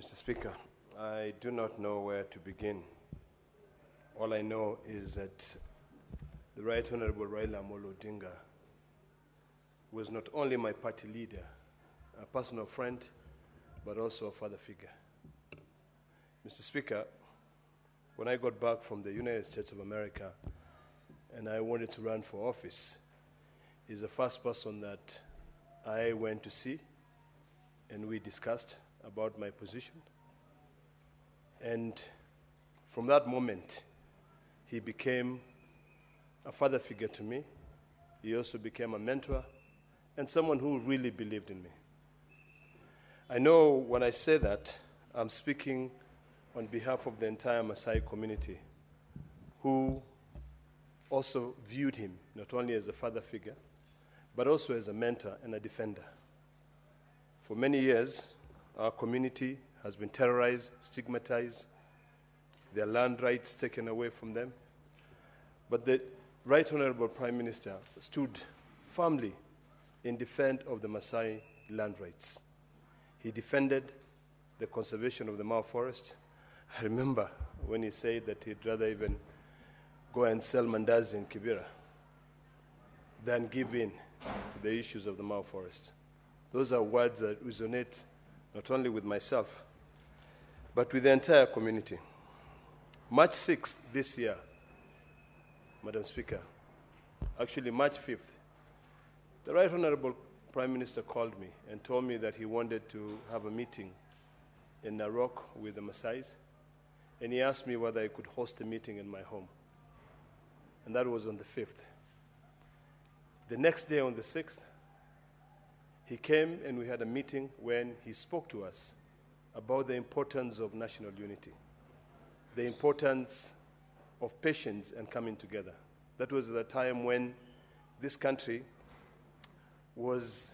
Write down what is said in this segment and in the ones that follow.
Mr. Speaker, I do not know where to begin. All I know is that the Right Honorable Raila Odinga was not only my party leader, a personal friend, but also a father figure. Mr. Speaker, when I got back from the United States of America and I wanted to run for office, he's the first person that I went to see and we discussed about my position. And from that moment, he became a father figure to me. He also became a mentor and someone who really believed in me. I know when I say that, I'm speaking on behalf of the entire Maasai community who also viewed him not only as a father figure, but also as a mentor and a defender. For many years, our community has been terrorized, stigmatized, their land rights taken away from them. But the Right Honorable Prime Minister stood firmly in defense of the Maasai land rights. He defended the conservation of the Mau forest. I remember when he said that he'd rather even go and sell mandazi in Kibera than give in to the issues of the Mau forest. Those are words that resonate not only with myself, but with the entire community. March 6th this year, Madam Speaker, actually March 5th, the Right Honorable Prime Minister called me and told me that he wanted to have a meeting in Narok with the Maasais, and he asked me whether I could host a meeting in my home. And that was on the 5th. The next day, on the 6th, he came and we had a meeting when he spoke to us about the importance of national unity, the importance of patience and coming together. That was the time when this country was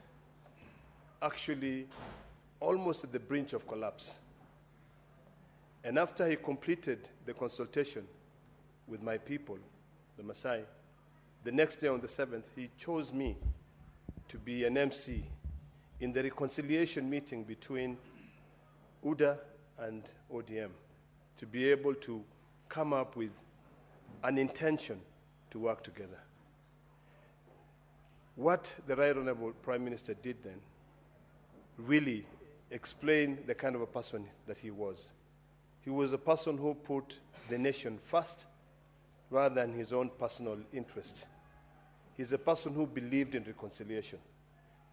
actually almost at the brink of collapse. And after he completed the consultation with my people, the Maasai, the next day on the 7th, he chose me to be an MC in the reconciliation meeting between UDA and ODM, to be able to come up with an intention to work together. What the Right Honorable Prime Minister did then really explained the kind of a person that he was. He was a person who put the nation first rather than his own personal interest. He's a person who believed in reconciliation.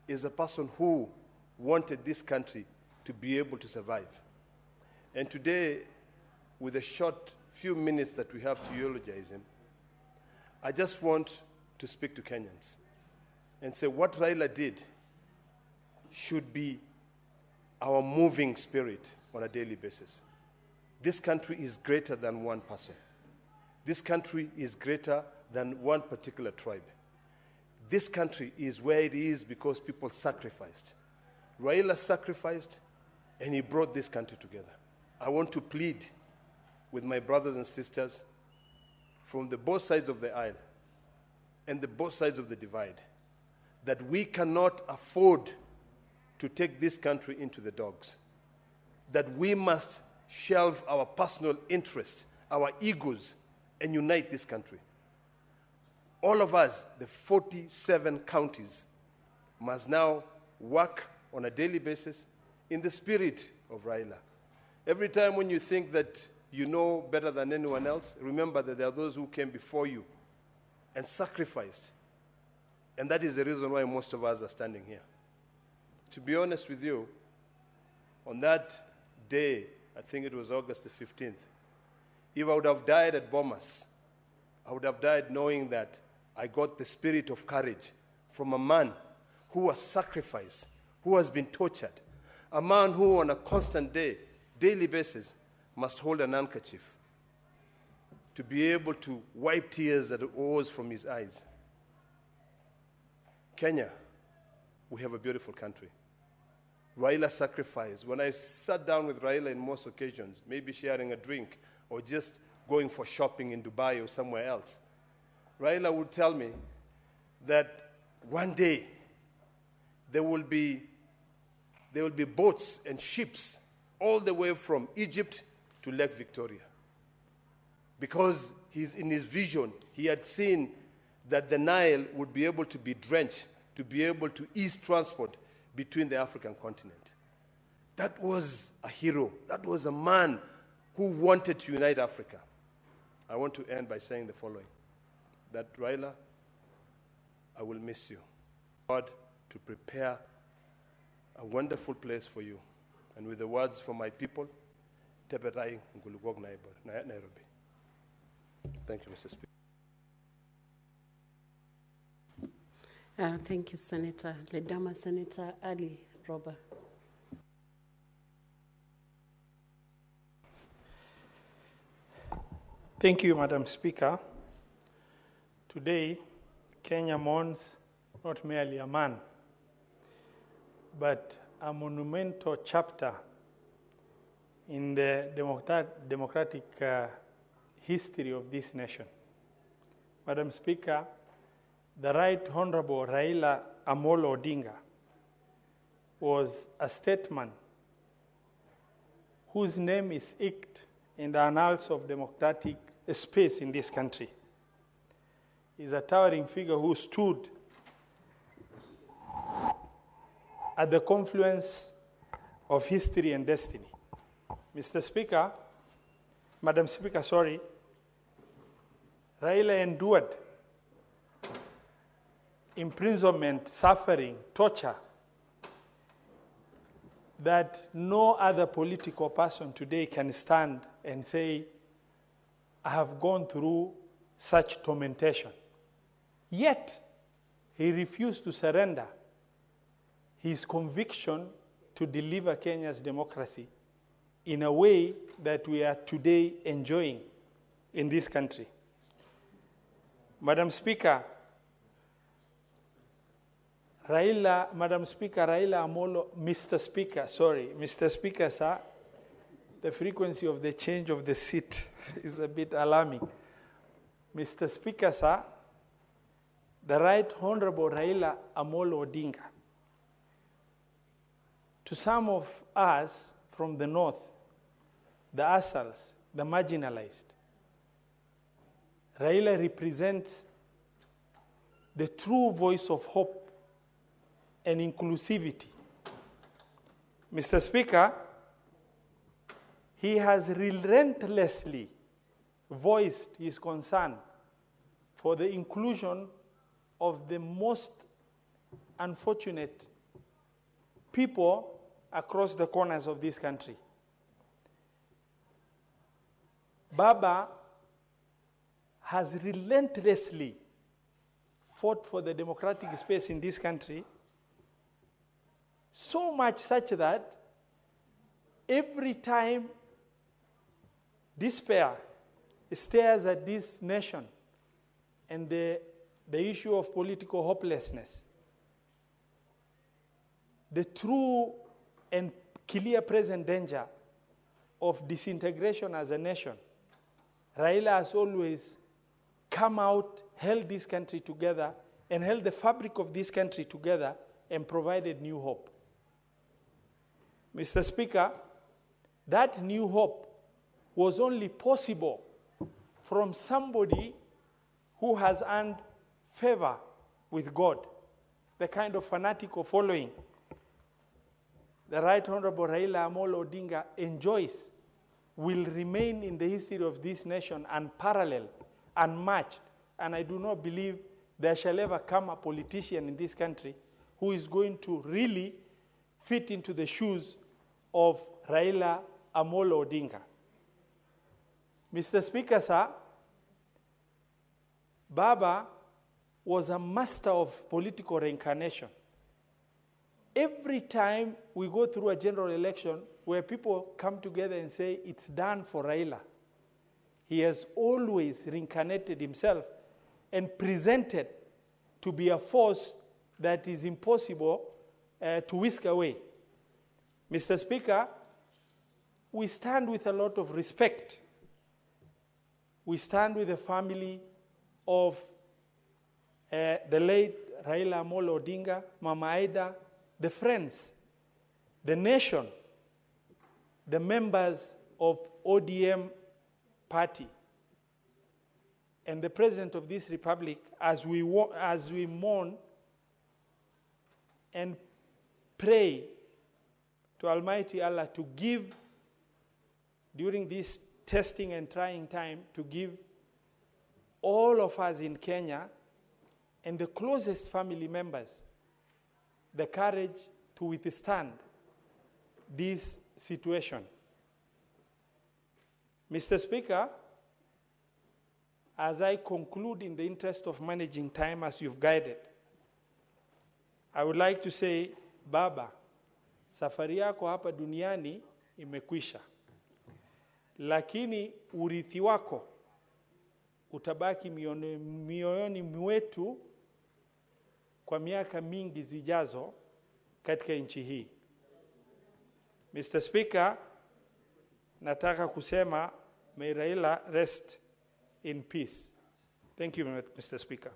He's a person who wanted this country to be able to survive. And today, with the short few minutes that we have to eulogize him, I just want to speak to Kenyans and say what Raila did should be our moving spirit on a daily basis. This country is greater than one person. This country is greater than one particular tribe. This country is where it is because people sacrificed. Raila sacrificed, and he brought this country together. I want to plead with my brothers and sisters from the both sides of the aisle and the both sides of the divide that we cannot afford to take this country into the dogs, that we must shelve our personal interests, our egos, and unite this country. All of us, the 47 counties, must now work on a daily basis in the spirit of Raila. Every time when you think that you know better than anyone else, remember that there are those who came before you and sacrificed. And that is the reason why most of us are standing here. To be honest with you, on that day, I think it was August the 15th, if I would have died at Bomas, I would have died knowing that I got the spirit of courage from a man who was sacrificed, who has been tortured, a man who on a constant daily basis must hold an handkerchief to be able to wipe tears that oozed from his eyes. Kenya, we have a beautiful country. Raila sacrificed. When I sat down with Raila in most occasions, maybe sharing a drink or just going for shopping in Dubai or somewhere else, Raila would tell me that one day there will be boats and ships all the way from Egypt to Lake Victoria. Because in his vision, he had seen that the Nile would be able to be drenched, to be able to ease transport between the African continent. That was a hero. That was a man who wanted to unite Africa. I want to end by saying the following, that Raila, I will miss you. God, to prepare a wonderful place for you. And with the words from my people, Tepetai Ngulugog Nairobi. Thank you, Mr. Speaker. Thank you, Senator Ledama. Senator Ali Roba. Thank you, Madam Speaker. Today, Kenya mourns not merely a man, but a monumental chapter in the democratic history of this nation. Madam Speaker, the Right Honorable Raila Odinga was a statesman whose name is etched in the annals of democratic space in this country. He's a towering figure who stood at the confluence of history and destiny. Mr. Speaker, Madam Speaker, sorry, Raila endured imprisonment, suffering, torture that no other political person today can stand and say, I have gone through such tormentation. Yet, he refused to surrender his conviction to deliver Kenya's democracy in a way that we are today enjoying in this country. Madam Speaker, Mr. Speaker, sir, the frequency of the change of the seat is a bit alarming. Mr. Speaker, sir, the Right Honorable Raila Odinga, to some of us from the north, the Asals, the marginalized, Raila represents the true voice of hope and inclusivity. Mr. Speaker, he has relentlessly voiced his concern for the inclusion of the most unfortunate people across the corners of this country. Baba has relentlessly fought for the democratic space in this country, so much such that every time despair stares at this nation and the issue of political hopelessness, the true and clear present danger of disintegration as a nation, Raila has always come out, held this country together, and held the fabric of this country together and provided new hope. Mr. Speaker, that new hope was only possible from somebody who has earned favor with God, the kind of fanatical following the Right Honorable Raila Odinga enjoys will remain in the history of this nation unparalleled, unmatched, and I do not believe there shall ever come a politician in this country who is going to really fit into the shoes of Raila Odinga. Mr. Speaker, sir, Baba was a master of political reincarnation. Every time we go through a general election where people come together and say, it's done for Raila, he has always reincarnated himself and presented to be a force that is impossible to whisk away. Mr. Speaker, we stand with a lot of respect. We stand with the family of the late Raila Odinga, Mama Aida, the friends, the nation, the members of ODM party and the president of this republic as we mourn and pray to Almighty Allah to give, during this testing and trying time, to give all of us in Kenya and the closest family members the courage to withstand this situation. Mr. Speaker, as I conclude in the interest of managing time as you've guided, I would like to say, Baba, safari yako hapa duniani imekwisha. Lakini urithi wako utabaki mioyoni mwetu kwa miaka mingi zijazo katika nchi hii. Mr. Speaker, nataka kusema, may Raila rest in peace. Thank you, Mr. Speaker.